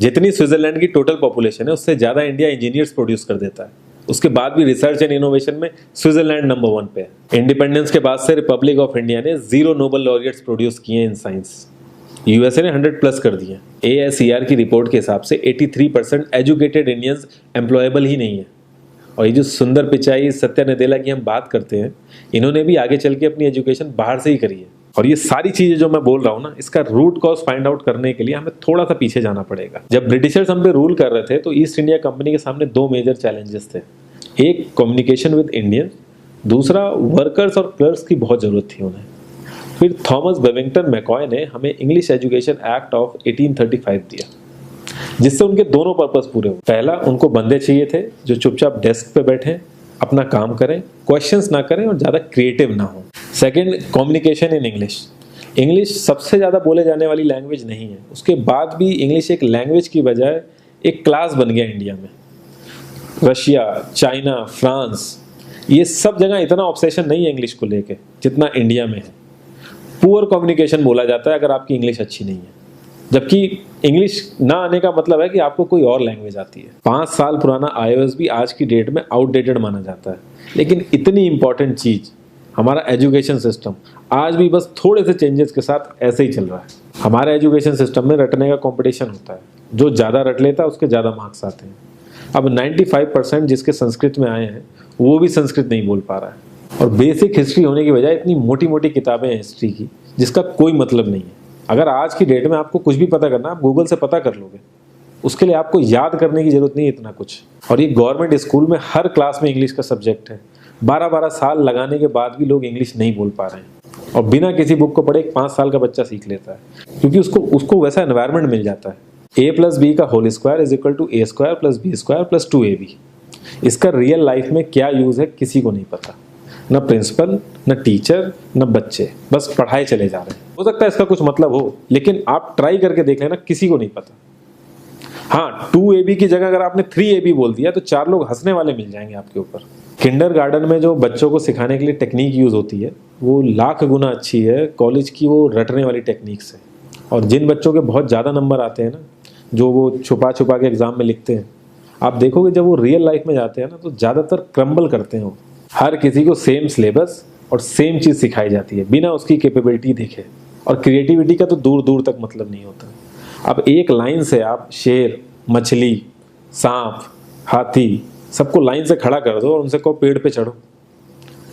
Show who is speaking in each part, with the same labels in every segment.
Speaker 1: जितनी स्विट्जरलैंड की total population है उससे ज़्यादा इंडिया इंजीनियर्स प्रोड्यूस कर देता है। उसके बाद भी रिसर्च एंड इनोवेशन में स्विट्जरलैंड नंबर 1 पे है। इंडिपेंडेंस के बाद से रिपब्लिक ऑफ इंडिया ने 0 नोबेल लॉरियट्स प्रोड्यूस किए इन साइंस। यूएसए ने 100+ कर दिए। ASER की रिपोर्ट के हिसाब से 83% एजुकेटेड इंडियंस एम्प्लॉयबल ही नहीं है। और ये जो सुंदर पिचाई, सत्या नदेला की हम बात करते हैं, इन्होंने भी आगे चल के अपनी एजुकेशन बाहर से ही करी है। और ये सारी चीजें जो मैं बोल रहा हूँ ना, इसका रूट कॉज फाइंड आउट करने के लिए हमें थोड़ा सा पीछे जाना पड़ेगा। जब ब्रिटिशर्स हम पे रूल कर रहे थे तो ईस्ट इंडिया कंपनी के सामने 2 मेजर चैलेंजेस थे। एक कम्युनिकेशन विद इंडियन, दूसरा वर्कर्स और क्लर्क्स की बहुत जरूरत थी उन्हें। फिर थॉमस बेविंगटन मैकॉय ने हमें इंग्लिश एजुकेशन एक्ट ऑफ 1835 दिया, जिससे उनके दोनों पर्पस पूरे हुए। पहला, उनको बंदे चाहिए थे जो चुपचाप डेस्क पे बैठे, अपना काम करें, क्वेश्चंस ना करें और ज़्यादा क्रिएटिव ना हो। Second, communication in English. English सबसे ज़्यादा बोले जाने वाली लैंग्वेज नहीं है, उसके बाद भी इंग्लिश एक लैंग्वेज की बजाय एक क्लास बन गया इंडिया में। रशिया, चाइना, फ्रांस, ये सब जगह इतना ऑब्सेशन नहीं है इंग्लिश को लेके जितना इंडिया में है। पुअर कम्युनिकेशन बोला जाता है अगर आपकी इंग्लिश अच्छी नहीं है, जबकि इंग्लिश ना आने का मतलब है कि आपको कोई और लैंग्वेज आती है। 5 साल पुराना iOS भी आज की डेट में आउटडेटेड माना जाता है। लेकिन इतनी इंपॉर्टेंट चीज़ हमारा एजुकेशन सिस्टम आज भी बस थोड़े से चेंजेस के साथ ऐसे ही चल रहा है। हमारे एजुकेशन सिस्टम में रटने का कंपटीशन होता है, जो ज़्यादा रट लेता है उसके ज़्यादा मार्क्स आते हैं। अब 95% जिसके संस्कृत में आए हैं वो भी संस्कृत नहीं बोल पा रहा है। और बेसिक हिस्ट्री होने की बजाय इतनी मोटी मोटी किताबें हैं हिस्ट्री की जिसका कोई मतलब नहीं है। अगर आज की डेट में आपको कुछ भी पता करना, आप गूगल से पता कर लोगे, उसके लिए आपको याद करने की जरूरत नहीं है इतना कुछ। और ये गवर्नमेंट स्कूल में हर क्लास में इंग्लिश का सब्जेक्ट है। 12-12 साल लगाने के बाद भी लोग इंग्लिश नहीं बोल पा रहे हैं। और बिना किसी बुक को पढ़े 5 साल का बच्चा सीख लेता है, क्योंकि उसको वैसा एनवायरनमेंट मिल जाता है। A+B का whole square is equal to A² + B² + 2AB। इसका रियल लाइफ में क्या यूज है किसी को नहीं पता, न प्रिंसिपल, न टीचर, न बच्चे, बस पढ़ाई चले जा रहे हैं। हो सकता है इसका कुछ मतलब हो, लेकिन आप ट्राई करके देख लेना, किसी को नहीं पता। हाँ, 2AB की जगह अगर आपने 3AB बोल दिया तो 4 लोग हंसने वाले मिल जाएंगे आपके ऊपर। किंडरगार्टन में जो बच्चों को सिखाने के लिए टेक्निक यूज होती है वो लाख गुना अच्छी है कॉलेज की वो रटने वाली टेक्निक से। और जिन बच्चों के बहुत ज़्यादा नंबर आते हैं ना, जो वो छुपा छुपा के एग्जाम में लिखते हैं, आप देखोगे जब वो रियल लाइफ में जाते हैं ना तो ज़्यादातर क्रम्बल करते हैं वो। हर किसी को सेम सिलेबस और सेम चीज़ सिखाई जाती है बिना उसकी कैपेबिलिटी देखे। और क्रिएटिविटी का तो दूर दूर तक मतलब नहीं होता। अब एक लाइन से आप शेर, मछली, सांप, हाथी सबको लाइन से खड़ा कर दो और उनसे कहो पेड़ पे चढ़ो,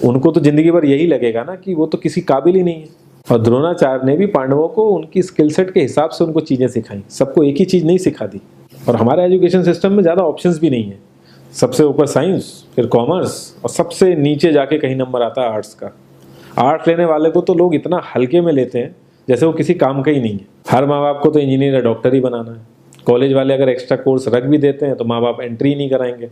Speaker 1: उनको तो जिंदगी भर यही लगेगा ना कि वो तो किसी काबिल ही नहीं है। और द्रोणाचार्य ने भी पांडवों को उनकी स्किल सेट के हिसाब से उनको चीज़ें सिखाई, सबको एक ही चीज़ नहीं सिखा दी। और हमारे एजुकेशन सिस्टम में ज़्यादा ऑप्शंस भी नहीं है। सबसे ऊपर साइंस, फिर कॉमर्स, और सबसे नीचे जाके कहीं नंबर आता है आर्ट्स का। आर्ट्स लेने वाले को तो लोग इतना हल्के में लेते हैं जैसे वो किसी काम का ही नहीं है। हर माँ बाप को तो इंजीनियर या डॉक्टर ही बनाना है। कॉलेज वाले अगर एक्स्ट्रा कोर्स रख भी देते हैं तो माँ बाप एंट्री नहीं कराएंगे,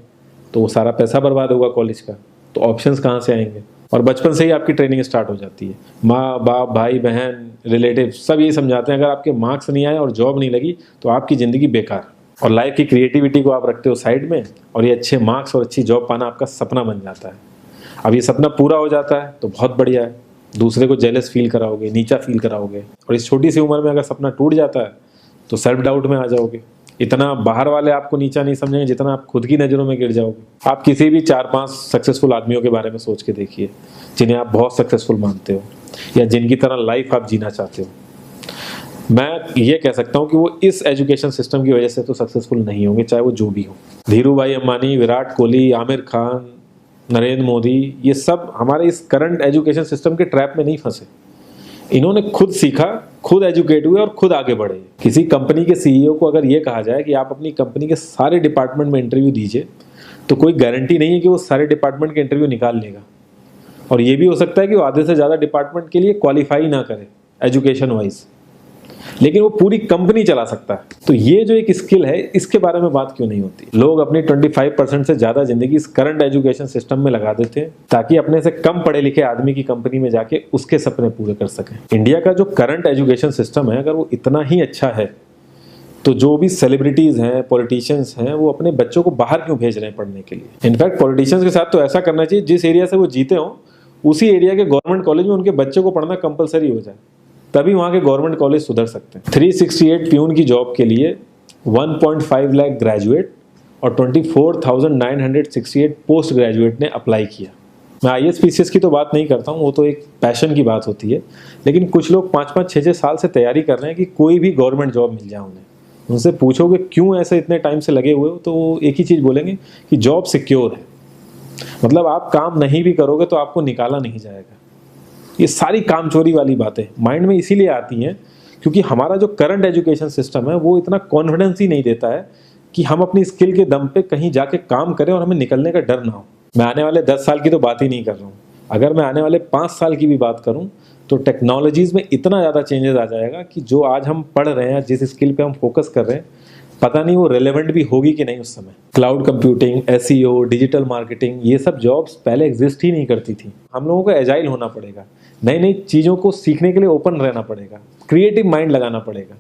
Speaker 1: तो वो सारा पैसा बर्बाद होगा कॉलेज का। तो ऑप्शंस कहाँ से आएंगे? और बचपन से ही आपकी ट्रेनिंग स्टार्ट हो जाती है। माँ बाप, भाई बहन, रिलेटिव सब यही समझाते हैं अगर आपके मार्क्स नहीं आए और जॉब नहीं लगी तो आपकी ज़िंदगी बेकार। और लाइफ की क्रिएटिविटी को आप रखते हो साइड में, और ये अच्छे मार्क्स और अच्छी जॉब पाना आपका सपना बन जाता है। अब ये सपना पूरा हो जाता है तो बहुत बढ़िया है, दूसरे को जेलस फील कराओगे, नीचा फील कराओगे। और इस छोटी सी उम्र में अगर सपना टूट जाता है तो सेल्फ डाउट में आ जाओगे। इतना बाहर वाले आपको नीचा नहीं समझेंगे जितना आप खुद की नज़रों में गिर जाओगे। आप किसी भी 4-5 सक्सेसफुल आदमियों के बारे में सोच के देखिए जिन्हें आप बहुत सक्सेसफुल मानते हो या जिनकी तरह लाइफ आप जीना चाहते हो। मैं ये कह सकता हूँ कि वो इस एजुकेशन सिस्टम की वजह से तो सक्सेसफुल नहीं होंगे, चाहे वो जो भी हो। धीरू भाई अंबानी, विराट कोहली, आमिर खान, नरेंद्र मोदी, ये सब हमारे इस करंट एजुकेशन सिस्टम के ट्रैप में नहीं फंसे। इन्होंने खुद सीखा, खुद एजुकेट हुए और खुद आगे बढ़े। किसी कंपनी के सीईओ को अगर ये कहा जाए कि आप अपनी कंपनी के सारे डिपार्टमेंट में इंटरव्यू दीजिए, तो कोई गारंटी नहीं है कि वो सारे डिपार्टमेंट के इंटरव्यू निकाल लेगा। और ये भी हो सकता है कि वो आधे से ज़्यादा डिपार्टमेंट के लिए क्वालिफाई ना करे एजुकेशन वाइज, लेकिन वो पूरी कंपनी चला सकता है। तो ये जो एक स्किल है, इसके बारे में बात क्यों नहीं होती? लोग अपनी 25% से ज़्यादा जिंदगी इस करंट एजुकेशन सिस्टम में लगा देते हैं ताकि अपने से कम पढ़े लिखे आदमी की कंपनी में जाके उसके सपने पूरे कर सकें। इंडिया का जो करंट एजुकेशन सिस्टम है, अगर वो इतना ही अच्छा है तो जो भी सेलिब्रिटीज़ हैं, पॉलिटिशियंस हैं, वो अपने बच्चों को बाहर क्यों भेज रहे हैं पढ़ने के लिए? इनफैक्ट पॉलिटिशियंस के साथ तो ऐसा करना चाहिए, जिस एरिया से वो जीते हों उसी एरिया के गवर्नमेंट कॉलेज में उनके बच्चे को पढ़ना कंपलसरी हो जाए, तभी वहाँ के गवर्नमेंट कॉलेज सुधर सकते हैं। 368 प्यून की जॉब के लिए 1.5 लाख ग्रेजुएट और 24,968 पोस्ट ग्रेजुएट ने अप्लाई किया। मैं IAS PCS की तो बात नहीं करता हूँ, वो तो एक पैशन की बात होती है, लेकिन कुछ लोग 5-5, 6-6 साल से तैयारी कर रहे हैं कि कोई भी गवर्नमेंट जॉब मिल जाए उन्हें। उनसे पूछोगे क्यों ऐसे इतने टाइम से लगे हुए हो, तो वो एक ही चीज़ बोलेंगे कि जॉब सिक्योर है। मतलब आप काम नहीं भी करोगे तो आपको निकाला नहीं जाएगा। ये सारी कामचोरी वाली बातें माइंड में इसीलिए आती हैं क्योंकि हमारा जो करंट एजुकेशन सिस्टम है वो इतना कॉन्फिडेंस ही नहीं देता है कि हम अपनी स्किल के दम पे कहीं जाके काम करें और हमें निकलने का डर ना हो। मैं आने वाले 10 साल की तो बात ही नहीं कर रहा हूँ, अगर मैं आने वाले 5 साल की भी बात करूँ तो टेक्नोलॉजीज़ में इतना ज़्यादा चेंजेस आ जाएगा कि जो आज हम पढ़ रहे हैं, जिस स्किल पे हम फोकस कर रहे हैं, पता नहीं वो रेलेवेंट भी होगी कि नहीं उस समय। Cloud computing, SEO, digital marketing, ये सब जॉब्स पहले एग्जिस्ट ही नहीं करती थी। हम लोगों को एजाइल होना पड़ेगा, नई नई चीज़ों को सीखने के लिए ओपन रहना पड़ेगा, क्रिएटिव माइंड लगाना पड़ेगा।